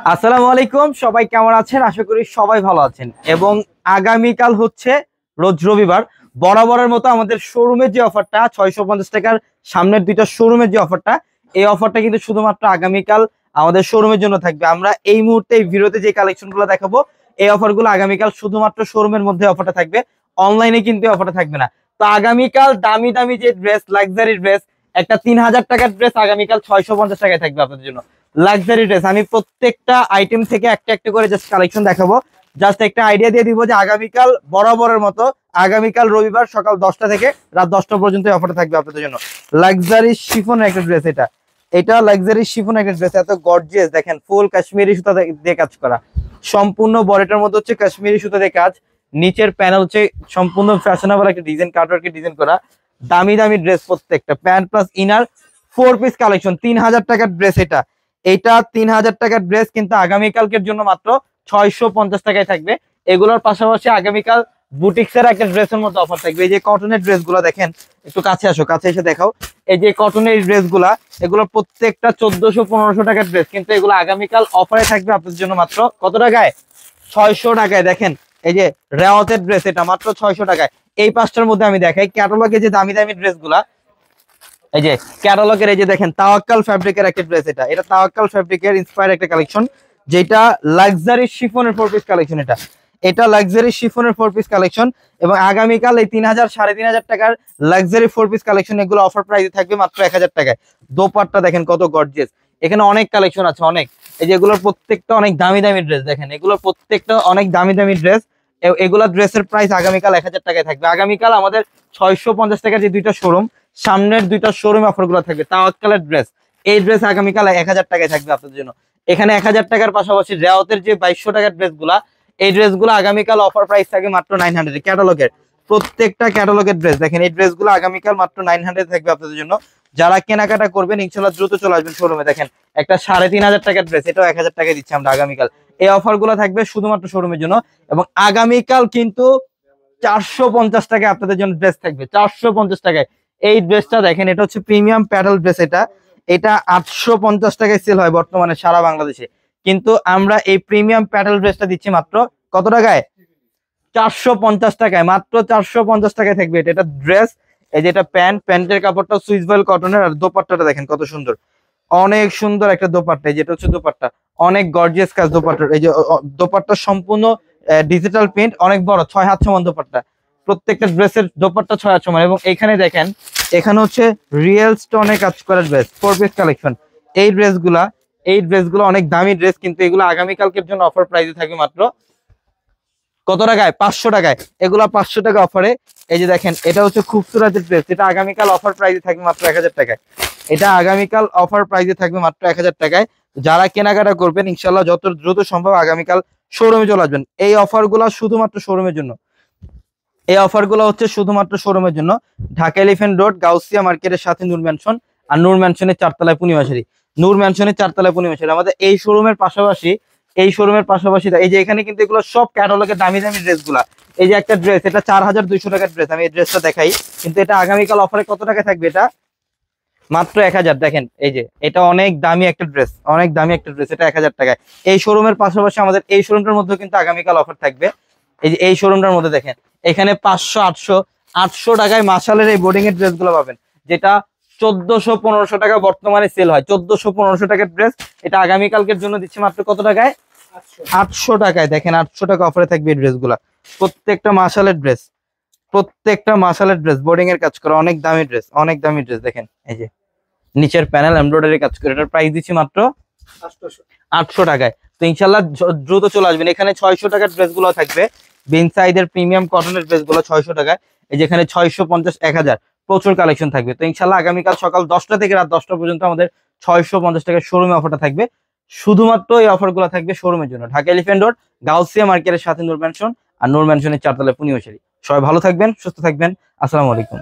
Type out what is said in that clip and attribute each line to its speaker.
Speaker 1: আসসালামু আলাইকুম, সবাই কেমন আছেন? আশা করি সবাই ভালো আছেন। এবং আগামীকাল হচ্ছে রোজ রবিবার, বরাবরের মতো আমাদের শোরুমের যে অফারটা 650 টাকার সামনের দুইটা শোরুমের যে অফারটা, এই অফারটা কিন্তু শুধুমাত্র আগামীকাল আমাদের শোরুমের জন্য থাকবে। আমরা এই মুহূর্তে এই ভিডিওতে যে কালেকশনগুলো দেখাবো, এই অফারগুলো আগামীকাল শুধুমাত্র শোরুমের মধ্যে অফারটা থাকবে, অনলাইনে কিন্তু অফারটা থাকবে না। তো আগামীকাল দামি দামি যে ড্রেস, লাক্সারি ড্রেস, একটা 3000 টাকার ড্রেস আগামীকাল 650 টাকায় থাকবে আপনাদের জন্য। লাক্সারি ড্রেস আমি প্রত্যেকটা আইটেম থেকে একটা একটা করে জাস্ট কালেকশন দেখাবো, জাস্ট একটা আইডিয়া দিয়ে দিব যে আগামীকাল বরাবরের মতো আগামীকাল রবিবার সকাল 10টা থেকে রাত 10টা পর্যন্ত অফার থাকবে আপনাদের জন্য। লাক্সারি শিফনের একটা ড্রেস, এটা লাক্সারি শিফন একটা ড্রেস, এত গর্জিয়াস দেখেন, ফুল কাশ্মীরি সুতা দিয়ে কাজ করা, সম্পূর্ণ বডিটার মধ্যে হচ্ছে কাশ্মীরি সুতা দিয়ে কাজ, নিচের প্যানেল হচ্ছে সম্পূর্ণ ফ্যাশনেবল একটা ডিজাইন, কাটওয়ার্কের ডিজাইন করা, দামি দামি ড্রেস প্রত্যেকটা, pant plus inner 4 piece collection, 3000 টাকার ড্রেস। এটা 3000 টাকার ড্রেস কিন্তু আগামীকালকের জন্য মাত্র 650 টাকায় থাকবে। এগুলোর পাশাপাশি আগামীকাল বুটিক্সের একটা ড্রেসের মধ্যে অফার থাকবে। এই যে কটনের ড্রেসগুলো দেখেন, একটু কাছে আসো, কাছে এসে দেখাও। এই যে কটনের ড্রেসগুলা, এগুলো প্রত্যেকটা 1400-1500 টাকার ড্রেস, কিন্তু এগুলো আগামীকাল অফারে থাকবে আপনাদের জন্য মাত্র কত টাকায়? 600 টাকায়। দেখেন এই যে রেওয়াতের ড্রেস, এটা মাত্র 600 টাকায়। এই পাঁচটার মধ্যে আমি দেখাই ক্যাটালগে যে দামি দামি ড্রেসগুলা, এই যে ক্যাটালগের এই যে দেখেন তাওয়াক্কাল ফ্যাব্রিকের একটা ড্রেস, এটা তাওয়াক্কাল ফ্যাব্রিকের ইন্সপায়ার একটা কালেকশন, যেটা লাক্সারি শিফনের 4 পিস কালেকশন। এটা লাক্সারি শিফনের 4 পিস কালেকশন, এবং আগামীকাল এই 3000-3500 টাকার লাক্সারি 4 পিস কালেকশন এগুলো অফার প্রাইসে থাকবে মাত্র 1000 টাকায়। দোপাট্টা দেখেন কত গর্জিয়াস, এখানে অনেক কালেকশন আছে, অনেক। এই যে এগুলোর প্রত্যেকটা অনেক দামি দামি ড্রেস, দেখেন এগুলোর প্রত্যেকটা অনেক দামি দামি ড্রেস। এগুলা ড্রেসের প্রাইস আগামীকাল 1000 টাকায় থাকবে। আগামীকাল আমাদের 650 টাকার যে দুইটা শোরুম, সামনের দুইটা শোরুম অফার গুলো থাকবে। তাওয়াক্কালের ড্রেস, এই ড্রেস আগামীকাল 1000 টাকায় থাকবে আপনাদের জন্য। এখানে 1000 টাকার পাশাপাশি রেওয়াতের যে 2200 টাকার ড্রেসগুলা, এই ড্রেসগুলো আগামীকাল অফার প্রাইস থাকবে মাত্র 900। ক্যাটালগের প্রত্যেকটা ক্যাটালগের ড্রেস দেখেন, এই ড্রেসগুলো আগামীকাল মাত্র 900 থাকবে আপনাদের জন্য। যারা কেনাকাটা করবেন ইনশাল্লাহ দ্রুত চলে আসবেন শোরুমে। দেখেন একটা 3500 টাকার ড্রেস, এটাও 1000 টাকায় দিচ্ছি আমরা আগামীকাল। এই অফার গুলো থাকবে শুধুমাত্র শোরুমের জন্য। এবং আগামীকাল কিন্তু 450 টাকায় আপনাদের জন্য ড্রেস থাকবে, 450 টাকায়। এই ড্রেসটা দেখেন, এটা হচ্ছে প্রিমিয়াম প্যাডেল ড্রেস, এটা 850 টাকায় সেল হয় বর্তমানে সারা বাংলাদেশে, কিন্তু আমরা এই প্রিমিয়াম প্যাডেল ড্রেসটা দিচ্ছি মাত্র কত টাকায়? 450 টাকায়, মাত্র 450 টাকায় থাকবে। এটা ড্রেস, এই যেটা প্যান্টের কাপড়টা সুইস ভয়েল কটনের, আর দোপাট্টাটা দেখেন কত সুন্দর, অনেক সুন্দর একটা দোপাট্টা। যেটা হচ্ছে দোপাট্টা, অনেক গর্জিয়াস কাজ দোপাট্টার। এই যে দোপাট্টা সম্পূর্ণ ডিজিটাল প্রিন্ট, অনেক বড়, 6 হাত সমান দোপাট্টা। প্রত্যেকটা ড্রেসের দোপাট্টা 6 হাত সমান। এবং এখানে দেখেন, এখানে হচ্ছে রিয়েল স্টোনে কাজ করা ড্রেস, 4 পিস কালেকশন। এই ড্রেসগুলো অনেক দামি ড্রেস, কিন্তু এগুলো আগামীকালকের জন্য অফার প্রাইসে থাকবে মাত্র কত টাকায়? 500 টাকায়। এগুলা 500 টাকা অফারে। এই যে দেখেন, এটা হচ্ছে খুবসুরতের ড্রেস, এটা আগামীকাল অফার প্রাইসে থাকবে মাত্র 1000 টাকায়। এটা আগামীকাল অফার প্রাইসে থাকবে মাত্র 1000 টাকায়। যারা কেনাকাটা করবেন ইনশাল্লাহ যত দ্রুত সম্ভব আগামীকাল শোরুমে চলে আসবেন। এই অফারগুলো শুধুমাত্র শোরুমের জন্য, এই অফারগুলো হচ্ছে শুধুমাত্র শোরুমের জন্য। ঢাকা এলিফ্যান্ট রোড গাউসিয়া মার্কেটের সাথে নূর ম্যানশন, আর নূর ম্যানশনের 4 তলায় পূর্ণিমাশারি, নূর ম্যানশনের 4 তলায় পূর্ণিমাশারি। আমাদের এই শোরুমের পাশাপাশি এই যে এখানে কিন্তু এগুলো সব ক্যাটালগের দামি দামি ড্রেসগুলা। এই যে একটা ড্রেস, এটা 4200 টাকার ড্রেস, আমি এই ড্রেসটা দেখাই, কিন্তু এটা আগামীকাল অফারে কত টাকা থাকবে? এটা মাত্র 1000। দেখেন এই যে এটা অনেক দামি একটা ড্রেস, অনেক দামি একটা ড্রেস, এটা 1000 টাকায়। এই শোরুমের পাশাপাশি আমাদের এই শোরুমটার মধ্যে কিন্তু আগামীকাল অফার থাকবে। এই যে এই শোরুমটার মধ্যে দেখেন, এখানে 500-800 টাকায় মাশালের এই বোর্ডিং এর ড্রেস গুলো পাবেন, যেটা 1400-1500 টাকা বর্তমানে সেল হয়। 1400-1500 টাকার ড্রেস, এটা আগামীকালকের জন্য দিচ্ছে মাত্র কত টাকায়? 800 টাকায়। দেখেন 800 টাকা অফারে থাকবে এই ড্রেসগুলা। প্রত্যেকটা মাশালের ড্রেস বোর্ডিং এর কাজ করা, অনেক দামি ড্রেস, অনেক দামি ড্রেস। দেখেন এই যে নিচের প্যানেল এমব্রয়ডারি কাজ করে, এটার প্রাইস দিচ্ছি মাত্র 800 টাকায়। তো ইনশাল্লাহ দ্রুত চলে আসবেন। এখানে 600 টাকার ড্রেস গুলো থাকবে, বিন সাইডের প্রিমিয়াম কটনের ড্রেস গুলো 600 টাকায়। এই যেখানে 650-1000 প্রচুর কালেকশন থাকবে। তো ইনশাল্লাহ আগামীকাল সকাল 10টা থেকে রাত 10টা পর্যন্ত আমাদের 650 টাকার শোরুমে অফারটা থাকবে। শুধুমাত্র এই অফার গুলো থাকবে শোরুমের জন্য। ঢাকা এলিফ্যান্ট রোড গাউসিয়া মার্কেটের সাথে নূর ম্যানশন, আর নূর ম্যানশনের 4 তলায় পূর্ণিমাশারি। সবাই ভালো থাকবেন, সুস্থ থাকবেন। আসসালামু আলাইকুম।